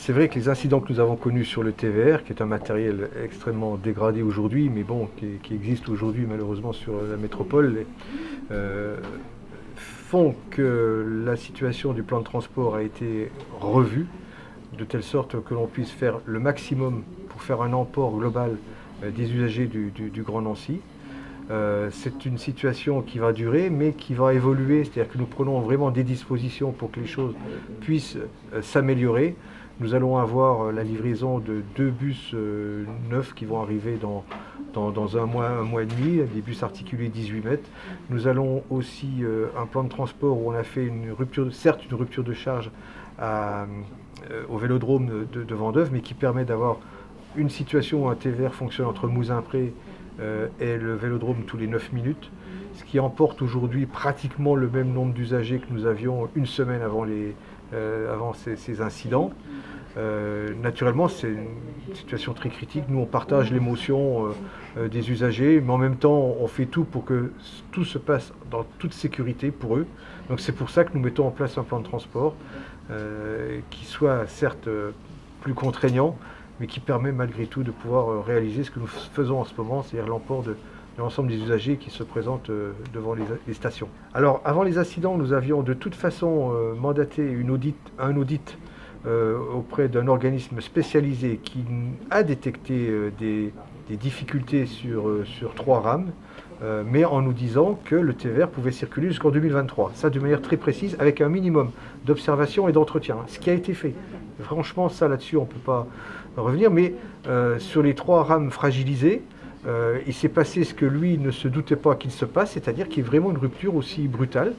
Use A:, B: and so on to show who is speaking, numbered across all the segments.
A: c'est vrai que les incidents que nous avons connus sur le TVR, qui est un matériel extrêmement dégradé aujourd'hui, mais bon, qui existe aujourd'hui malheureusement sur la métropole, euh, font que la situation du plan de transport a été revue, de telle sorte que l'on puisse faire le maximum pour faire un emport global des usagers du Grand Nancy. C'est une situation qui va durer, mais qui va évoluer, c'est-à-dire que nous prenons vraiment des dispositions pour que les choses puissent s'améliorer. Nous allons avoir la livraison de 2 bus neufs qui vont arriver dans un mois et demi, des bus articulés 18 mètres. Nous allons aussi un plan de transport où on a fait certes une rupture de charge au vélodrome de Vendœuvre, mais qui permet d'avoir une situation où un TVR fonctionne entre Mouzin-Pré et le vélodrome tous les 9 minutes, ce qui emporte aujourd'hui pratiquement le même nombre d'usagers que nous avions une semaine avant ces incidents. Naturellement, c'est une situation très critique. Nous, on partage l'émotion des usagers, mais en même temps, on fait tout pour que tout se passe dans toute sécurité pour eux. Donc c'est pour ça que nous mettons en place un plan de transport qui soit certes plus contraignant, mais qui permet malgré tout de pouvoir réaliser ce que nous faisons en ce moment, c'est-à-dire l'emport de l'ensemble des usagers qui se présentent devant les stations. Alors, avant les incidents, nous avions de toute façon mandaté un audit auprès d'un organisme spécialisé qui a détecté des difficultés sur 3 rames, mais en nous disant que le TVR pouvait circuler jusqu'en 2023. Ça de manière très précise, avec un minimum d'observation et d'entretien, ce qui a été fait. Franchement, ça là-dessus, on ne peut pas revenir, mais sur les 3 rames fragilisées, il s'est passé ce que lui ne se doutait pas qu'il se passe, c'est-à-dire qu'il y a vraiment une rupture aussi brutale,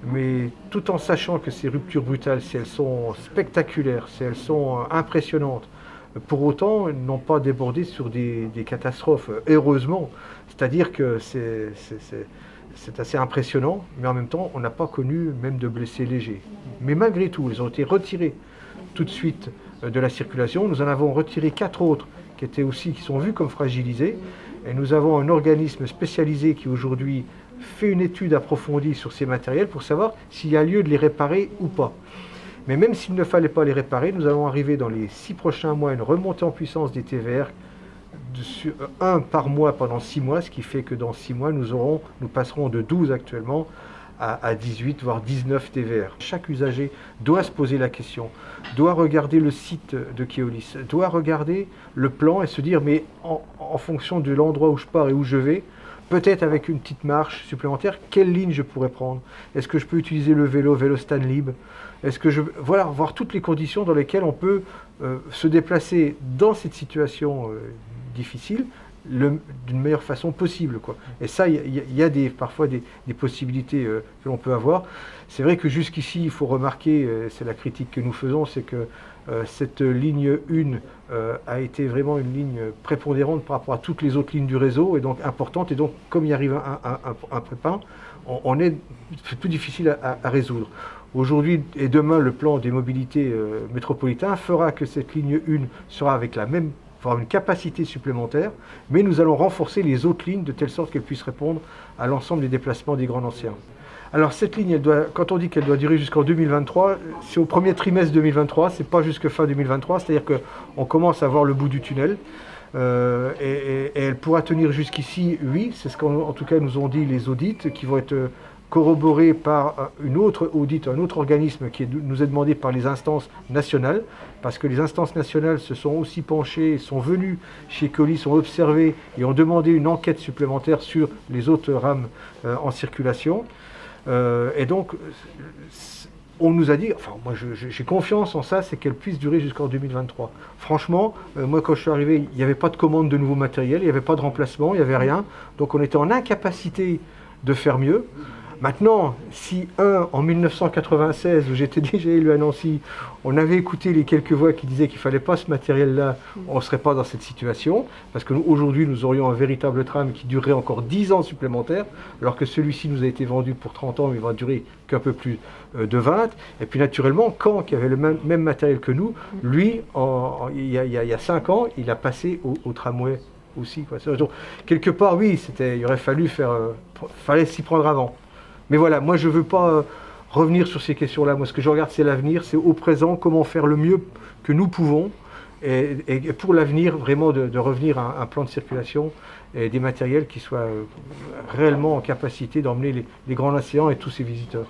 A: mais tout en sachant que ces ruptures brutales, si elles sont spectaculaires, si elles sont impressionnantes, pour autant, elles n'ont pas débordé sur des catastrophes, heureusement. C'est-à-dire que c'est assez impressionnant, mais en même temps, on n'a pas connu même de blessés légers. Mais malgré tout, ils ont été retirés tout de suite de la circulation. Nous en avons retiré 4 autres qui sont vus comme fragilisés. Et nous avons un organisme spécialisé qui aujourd'hui fait une étude approfondie sur ces matériels pour savoir s'il y a lieu de les réparer ou pas. Mais même s'il ne fallait pas les réparer, nous allons arriver dans les 6 prochains mois à une remontée en puissance des TVR, un par mois pendant 6 mois, ce qui fait que dans 6 mois, nous passerons de 12 actuellement à 18, voire 19 TVR. Chaque usager doit se poser la question, doit regarder le site de Keolis, doit regarder le plan et se dire, mais en fonction de l'endroit où je pars et où je vais, peut-être avec une petite marche supplémentaire, quelle ligne je pourrais prendre? Est-ce que je peux utiliser le vélo Stanlib? Est-ce que voilà, voir toutes les conditions dans lesquelles on peut se déplacer dans cette situation difficile d'une meilleure façon possible, quoi. Et ça, il y a parfois des possibilités que l'on peut avoir. C'est vrai que jusqu'ici, il faut remarquer, c'est la critique que nous faisons, c'est que cette ligne 1 a été vraiment une ligne prépondérante par rapport à toutes les autres lignes du réseau, et donc importante, et donc comme il arrive un prépin, c'est plus difficile à résoudre. Aujourd'hui et demain, le plan des mobilités métropolitain fera que cette ligne 1 sera avec avoir une capacité supplémentaire, mais nous allons renforcer les autres lignes de telle sorte qu'elles puissent répondre à l'ensemble des déplacements des Grands Nanciens. Alors cette ligne, quand on dit qu'elle doit durer jusqu'en 2023, c'est au premier trimestre 2023, c'est pas jusque fin 2023, c'est-à-dire qu'on commence à voir le bout du tunnel, et elle pourra tenir jusqu'ici, oui, c'est ce qu'en tout cas nous ont dit les audits, qui vont être corroborés par un autre organisme qui nous est demandé par les instances nationales, parce que les instances nationales se sont aussi penchées, sont venues chez Keolis, ont observé et ont demandé une enquête supplémentaire sur les autres rames en circulation. Et donc, on nous a dit, enfin moi j'ai confiance en ça, c'est qu'elle puisse durer jusqu'en 2023. Franchement, moi quand je suis arrivé, il n'y avait pas de commande de nouveaux matériels, il n'y avait pas de remplacement, il n'y avait rien. Donc on était en incapacité de faire mieux. Maintenant, si en 1996, où j'étais déjà élu à Nancy, on avait écouté les quelques voix qui disaient qu'il ne fallait pas ce matériel-là, on ne serait pas dans cette situation, parce qu'aujourd'hui, nous aurions un véritable tram qui durerait encore 10 ans supplémentaires, alors que celui-ci nous a été vendu pour 30 ans, mais il va durer qu'un peu plus de 20. Et puis naturellement, Caen, qui avait le même matériel que nous, lui, il y a 5 ans, il a passé au tramway aussi, quoi. Donc, quelque part, oui, il aurait fallu fallait s'y prendre avant. Mais voilà, moi je ne veux pas revenir sur ces questions-là. Moi, ce que je regarde, c'est l'avenir, c'est au présent, comment faire le mieux que nous pouvons, et pour l'avenir, vraiment de revenir à un plan de circulation et des matériels qui soient réellement en capacité d'emmener les grands océans et tous ces visiteurs.